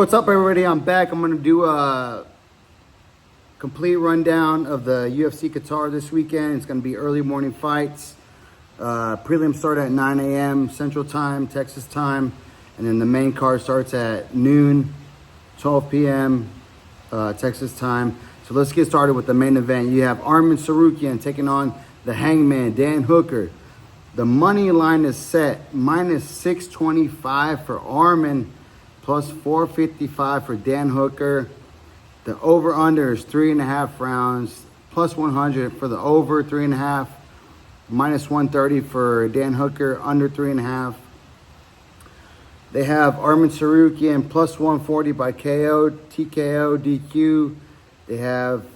What's up, everybody? I'm back. I'm going to do a complete rundown of the UFC Qatar this weekend. It's going to be early morning fights. Prelims start at 9 a.m. Central Time, Texas time. And then the main card starts at noon, 12 p.m. Texas time. So let's get started with the main event. You have Arman Tsarukyan taking on the Hangman, Dan Hooker. The money line is set minus 625 for Arman, plus 455 for Dan Hooker. The over-under is 3.5 rounds, plus 100 for the over 3.5, minus 130 for Dan Hooker, under 3.5. They have Arman Tsarukyan plus 140 by KO, TKO, DQ. They have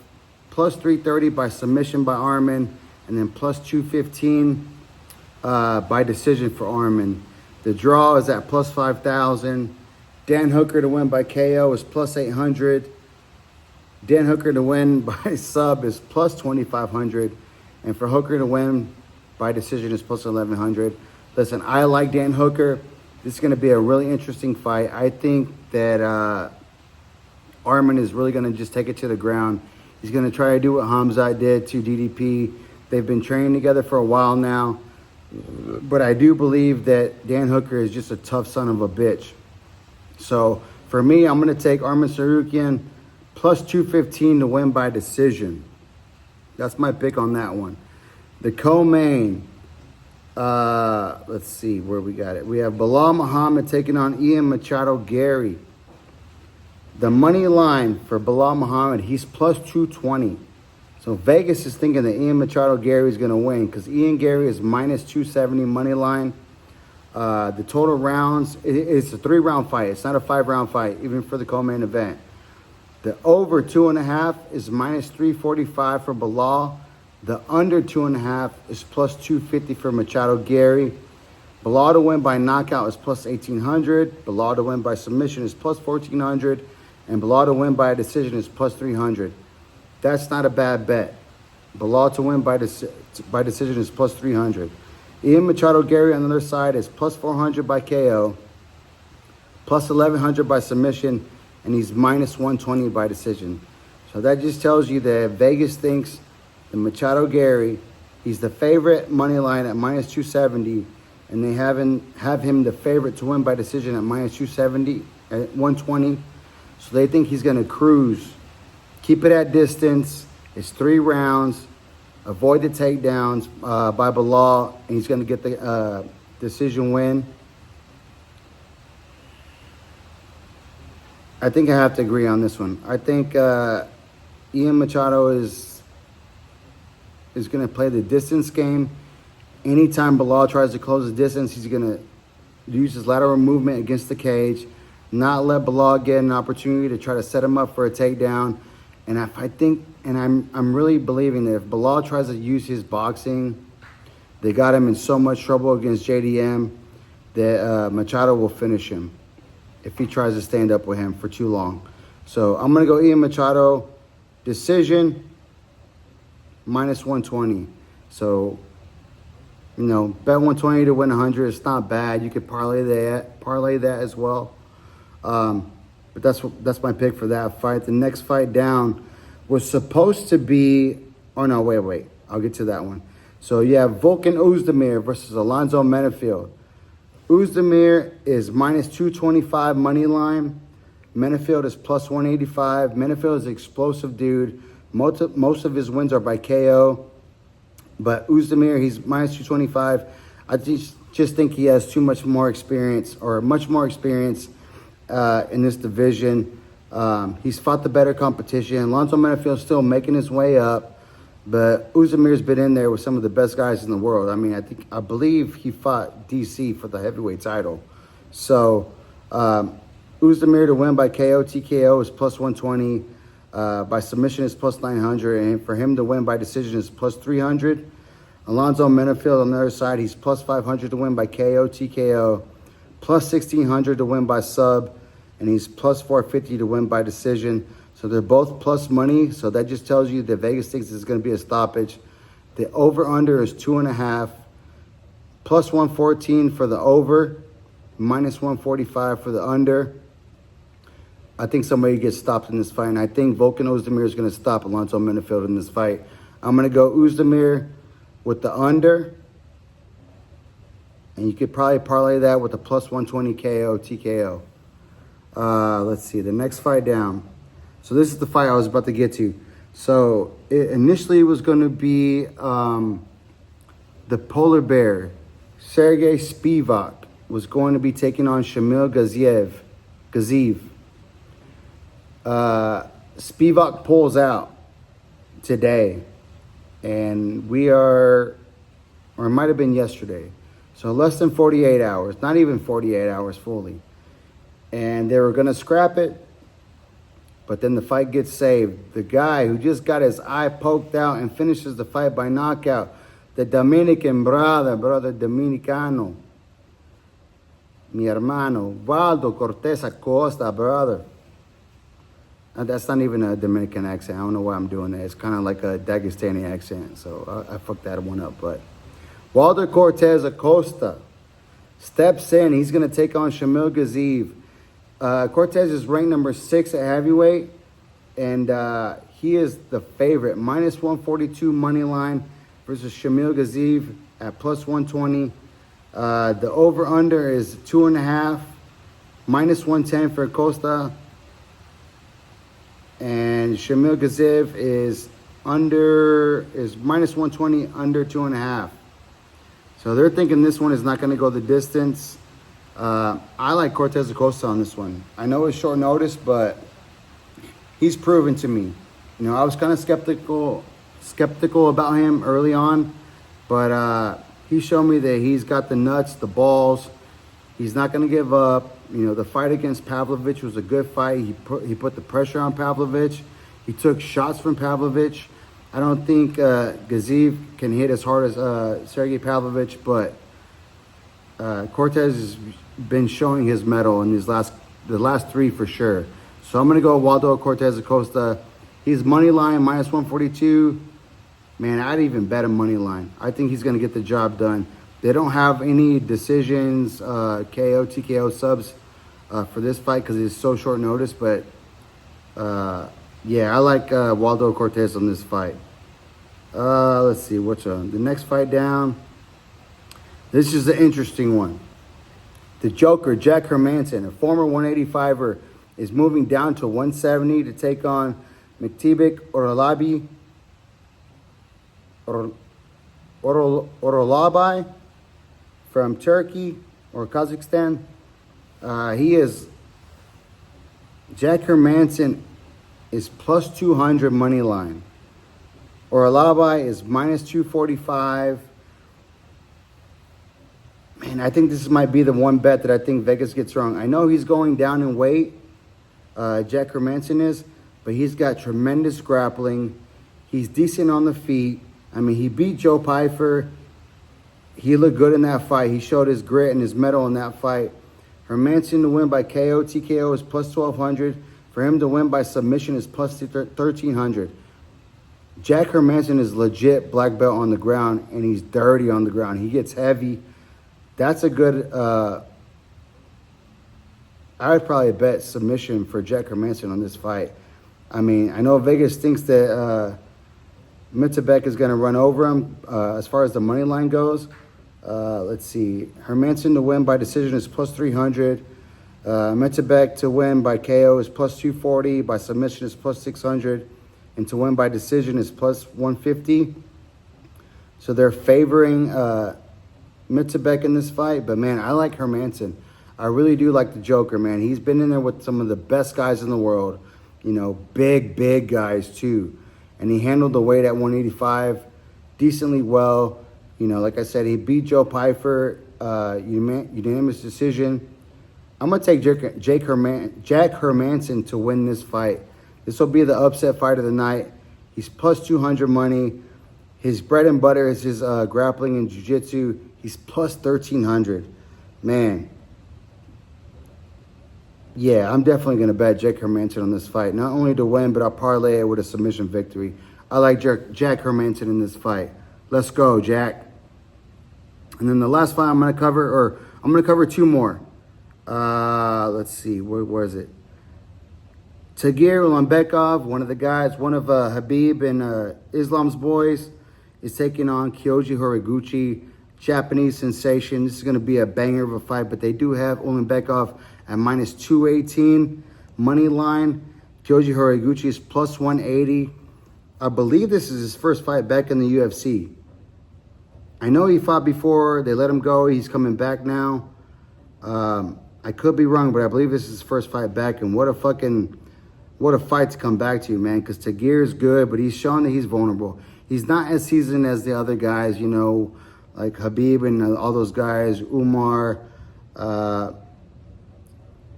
plus 330 by submission by Arman, and then plus 215 by decision for Arman. The draw is at plus 5,000. Dan Hooker to win by KO is plus 800. Dan Hooker to win by sub is plus 2,500. And for Hooker to win by decision is plus 1,100. Listen, I like Dan Hooker. This is going to be a really interesting fight. I think that Arman is really going to just take it to the ground. He's going to try to do what Hamzat did to DDP. They've been training together for a while now. But I do believe that Dan Hooker is just a tough son of a bitch. So for me, I'm going to take Arman Tsarukyan plus 215 to win by decision. That's my pick on that one. The co-main, let's see where we got it. We have Belal Muhammad taking on Ian Machado Gary. The money line for Belal Muhammad, he's plus 220. So Vegas is thinking that Ian Machado Gary is going to win because Ian Gary is minus 270 money line. The total rounds, it's a 3-round fight. It's not a 5-round fight, even for the co-main event. The over 2.5 is minus 345 for Belal. The under 2.5 is plus 250 for Machado Gary. Belal to win by knockout is plus 1,800. Belal to win by submission is plus 1,400. And Belal to win by a decision is plus 300. That's not a bad bet. Belal to win by decision is plus 300. Ian Machado Gary on the other side is plus 400 by KO, plus 1,100 by submission, and he's minus 120 by decision. So that just tells you that Vegas thinks that Machado Gary, he's the favorite money line at minus 270, and they have him the favorite to win by decision at minus 270 at 120. So they think he's going to cruise. Keep it at distance. It's 3 rounds. Avoid the takedowns by Belal, and he's going to get the decision win. I think I have to agree on this one. I think Ian Machado is going to play the distance game. Anytime Belal tries to close the distance, he's going to use his lateral movement against the cage, not let Belal get an opportunity to try to set him up for a takedown. And I think, and I'm really believing that if Belal tries to use his boxing, they got him in so much trouble against JDM that Machado will finish him if he tries to stand up with him for too long. So I'm going to go Ian Machado, decision, minus 120. So, you know, bet 120 to win 100. It's not bad. You could parlay that as well. But that's my pick for that fight. The next fight down was supposed to be... Oh, no, wait. I'll get to that one. So you have Volkan Oezdemir versus Alonzo Menefield. Oezdemir is minus 225 money line. Menefield is plus 185. Menefield is an explosive dude. Most of his wins are by KO. But Oezdemir, he's minus 225. I just think he has much more experience in this division. He's fought the better competition. Alonzo Menefield's still making his way up, but Oezdemir's been in there with some of the best guys in the world. I mean, I believe he fought DC for the heavyweight title. So Oezdemir to win by KO, TKO is plus 120. By submission is plus 900, and for him to win by decision is plus 300. Alonzo Menefield on the other side, he's plus 500 to win by KO, TKO. Plus 1,600 to win by sub, and he's plus 450 to win by decision. So they're both plus money, so that just tells you that Vegas thinks this is going to be a stoppage. The over-under is 2.5. Plus 114 for the over, minus 145 for the under. I think somebody gets stopped in this fight, and I think Volkan Ozdemir is going to stop Alonzo Menifield in this fight. I'm going to go Ozdemir with the under, and you could probably parlay that with a plus 120 KO, TKO. Let's see, the next fight down. So this is the fight I was about to get to. So it initially was going to be the Polar Bear, Sergey Spivak, was going to be taking on Shamil Gaziev. Spivak pulls out today, and or it might have been yesterday. So less than 48 hours, not even 48 hours fully. And they were going to scrap it, but then the fight gets saved. The guy who just got his eye poked out and finishes the fight by knockout, the Dominican brother Dominicano, mi hermano, Waldo Cortez Acosta, brother. That's not even a Dominican accent. I don't know why I'm doing that. It's kind of like a Dagestani accent, so I fucked that one up. But Waldo Cortez Acosta steps in. He's going to take on Shamil Gaziev. Cortez is ranked number 6 at heavyweight, and he is the favorite. Minus 142 money line versus Shamil Gaziev at plus 120. The over-under is 2.5. Minus 110 for Acosta. And Shamil Gaziev is minus 120, under 2.5. So they're thinking this one is not going to go the distance. I like Cortez Acosta on this one. I know it's short notice, but he's proven to me. You know, I was kind of skeptical about him early on, but he showed me that he's got the nuts, the balls. He's not going to give up. You know, the fight against Pavlovich was a good fight. He put the pressure on Pavlovich. He took shots from Pavlovich. I don't think Gaziev can hit as hard as Sergey Pavlovich, but Cortez has been showing his mettle in the last 3 for sure. So I'm going to go Waldo Cortez Acosta. He's money line, minus 142. Man, I'd even bet him money line. I think he's going to get the job done. They don't have any decisions, KO, TKO subs for this fight because it's so short notice. But, yeah, I like Waldo Cortez on this fight. Let's see, which one? The next fight down. This is an interesting one. The Joker, Jack Hermanson, a former 185er, is moving down to 170 to take on Mektibic Orolabi from Turkey or Kazakhstan. Jack Hermanson is plus 200 money line. Orolabi is minus 245. Man, I think this might be the one bet that I think Vegas gets wrong. I know he's going down in weight, Jack Hermanson is, but he's got tremendous grappling. He's decent on the feet. I mean, he beat Joe Pyfer. He looked good in that fight. He showed his grit and his mettle in that fight. Hermanson to win by KO, TKO is plus 1,200. For him to win by submission is plus 1,300. Jack Hermanson is legit black belt on the ground, and he's dirty on the ground. He gets heavy. That's a good, I would probably bet submission for Jack Hermanson on this fight. I mean, I know Vegas thinks that Mektibic is going to run over him as far as the money line goes. Let's see. Hermanson to win by decision is plus 300. Mektibic to win by KO is plus 240. By submission is plus 600. And to win by decision is plus 150. So they're favoring Mektibic in this fight. But, man, I like Hermanson. I really do like the Joker, man. He's been in there with some of the best guys in the world. You know, big guys, too. And he handled the weight at 185 decently well. You know, like I said, he beat Joe Pyfer, unanimous decision. I'm going to take Jack Hermanson to win this fight. This will be the upset fight of the night. He's plus 200 money. His bread and butter is his grappling and jiu-jitsu. He's plus 1,300. Man. Yeah, I'm definitely going to bet Jack Hermanson on this fight. Not only to win, but I'll parlay it with a submission victory. I like Jack Hermanson in this fight. Let's go, Jack. And then the last fight I'm going to cover, 2 more. Let's see, where is it? Tagir Ulanbekov, one of the guys, one of Habib and Islam's boys, is taking on Kyoji Horiguchi, Japanese sensation. This is going to be a banger of a fight, but they do have Ulanbekov at minus 218 money line. Kyoji Horiguchi is plus 180. I believe this is his first fight back in the UFC. I know he fought before. They let him go. He's coming back now. I could be wrong, but I believe this is his first fight back. And what a fight to come back to, man. Because Tagir is good, but he's shown that he's vulnerable. He's not as seasoned as the other guys, you know, like Habib and all those guys, Umar.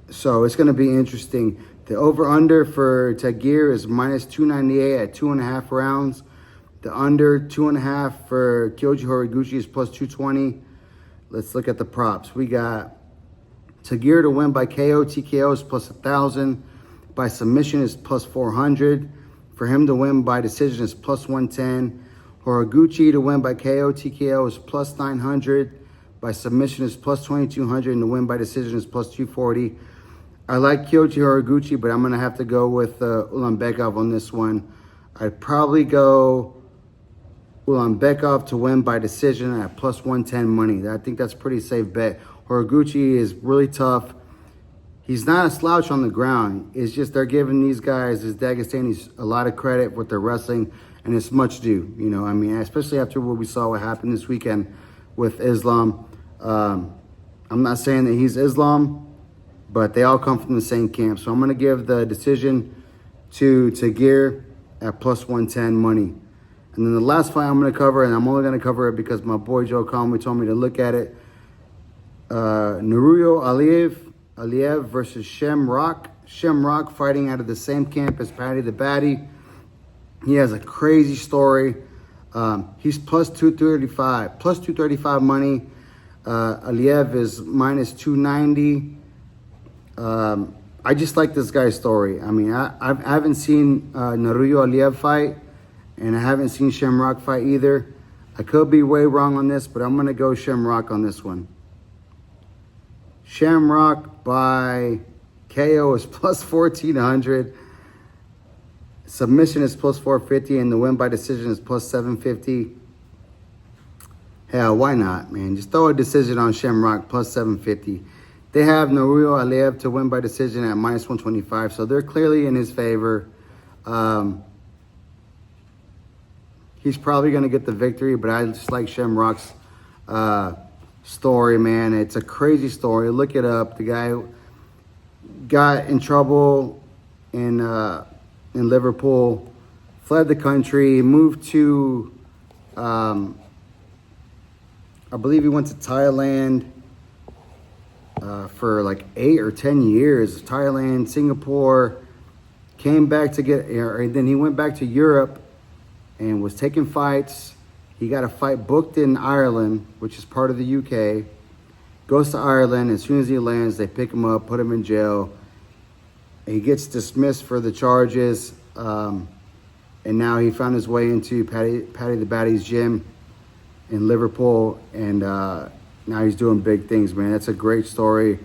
So it's going to be interesting. The over-under for Tagir is minus 298 at 2.5 rounds. The under 2.5 for Kyoji Horiguchi is plus 220. Let's look at the props. We got Tagir to win by KO, TKO is plus 1,000. By submission is plus 400. For him to win by decision is plus 110. Horiguchi to win by KO, TKO is plus 900. By submission is plus 2,200. And to win by decision is plus 240. I like Kyoji Horiguchi, but I'm going to have to go with Ulanbekov on this one. I'd probably go Ulanbekov to win by decision at plus 110 money. I think that's a pretty safe bet. Horiguchi is really tough. He's not a slouch on the ground. It's just they're giving these guys, these Dagestanis, a lot of credit with their wrestling, and it's much due. You know, I mean, especially after what we saw what happened this weekend with Islam. I'm not saying that he's Islam, but they all come from the same camp. So I'm going to give the decision to Tagir at plus 110 money. And then the last fight I'm going to cover, and I'm only going to cover it because my boy Joe Conway told me to look at it. Naruyo Aliev versus Shamrock. Shamrock fighting out of the same camp as Paddy the Baddy. He has a crazy story. He's plus 235. Plus 235 money. Aliev is minus 290. I just like this guy's story. I mean, I haven't seen Naruyo Aliev fight, and I haven't seen Shamrock fight either. I could be way wrong on this, but I'm going to go Shamrock on this one. Shamrock by KO is plus 1,400. Submission is plus 450, and the win by decision is plus 750. Hell, why not, man? Just throw a decision on Shamrock plus 750. They have Naruyo Aliev to win by decision at minus 125, so they're clearly in his favor. He's probably going to get the victory, but I just like Shamrock's story, man. It's a crazy story. Look it up. The guy got in trouble in Liverpool, fled the country, moved to, I believe he went to Thailand for like 8 or 10 years. Thailand, Singapore, came back to and then he went back to Europe and was taking fights. He got a fight booked in Ireland, which is part of the UK. Goes to Ireland. As soon as he lands, they pick him up, put him in jail. He gets dismissed for the charges. And now he found his way into Paddy the Baddy's gym in Liverpool. And now he's doing big things, man. That's a great story.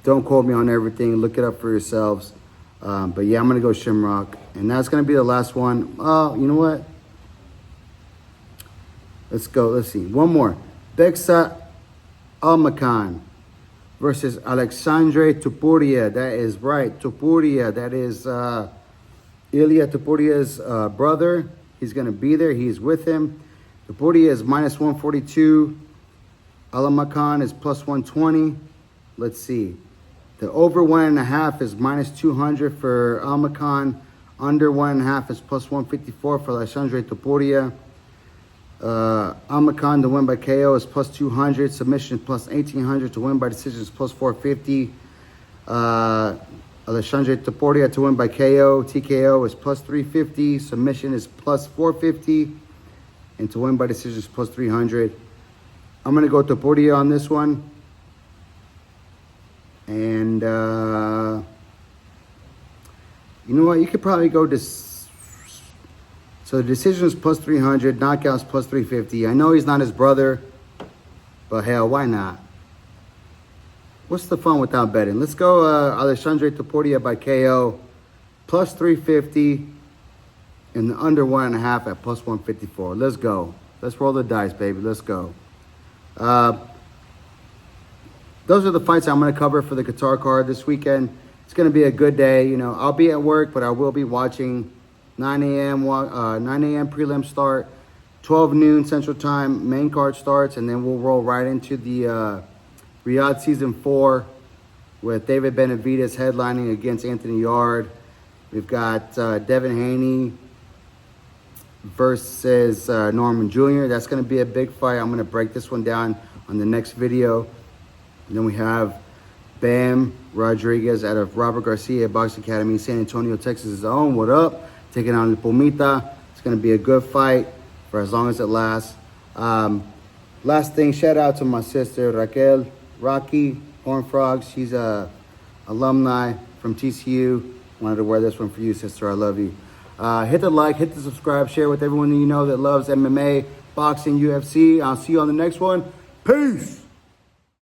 Don't quote me on everything. Look it up for yourselves. But yeah, I'm going to go Shamrock. And that's going to be the last one. Oh, you know what? Let's go. Let's see. One more. Beksa Almakan versus Alexandre Topuria. That is right. Topuria. That is Ilya Topuria's brother. He's going to be there. He's with him. Topuria is minus 142. Almakan is plus 120. Let's see. The over 1.5 is minus 200 for Almakan. Under 1.5 is plus 154 for Alexandre Topuria. Almakan to win by KO is plus 200. Submission plus 1,800. To win by decision is plus 450. Alexandre Topuria to win by KO. TKO is plus 350. Submission is plus 450. And to win by decision is plus 300. I'm going to go Topuria on this one. And you know what? You could probably go to... So the decision is plus 300, knockouts plus 350. I know he's not his brother, but hell, why not? What's the fun without betting? Let's go Alexandre Topuria by KO. plus 350, and the under 1.5 at plus 154. Let's go. Let's roll the dice, baby. Let's go. Those are the fights I'm going to cover for the Qatar card this weekend. It's going to be a good day. You know, I'll be at work, but I will be watching 9 a.m. prelim start, 12 noon Central Time, main card starts, and then we'll roll right into the Riyadh Season 4 with David Benavidez headlining against Anthony Yard. We've got Devin Haney versus Norman Jr. That's going to be a big fight. I'm going to break this one down on the next video. And then we have Bam Rodriguez out of Robert Garcia Boxing Academy, San Antonio, Texas' own. What up? Taking on Pumita. It's going to be a good fight for as long as it lasts. Last thing, shout out to my sister Raquel Rocky Horn Frogs. She's a alumni from TCU. Wanted to wear this one for you, sister. I love you. Hit the like, hit the subscribe, share with everyone that you know that loves MMA, boxing, UFC. I'll see you on the next one. Peace.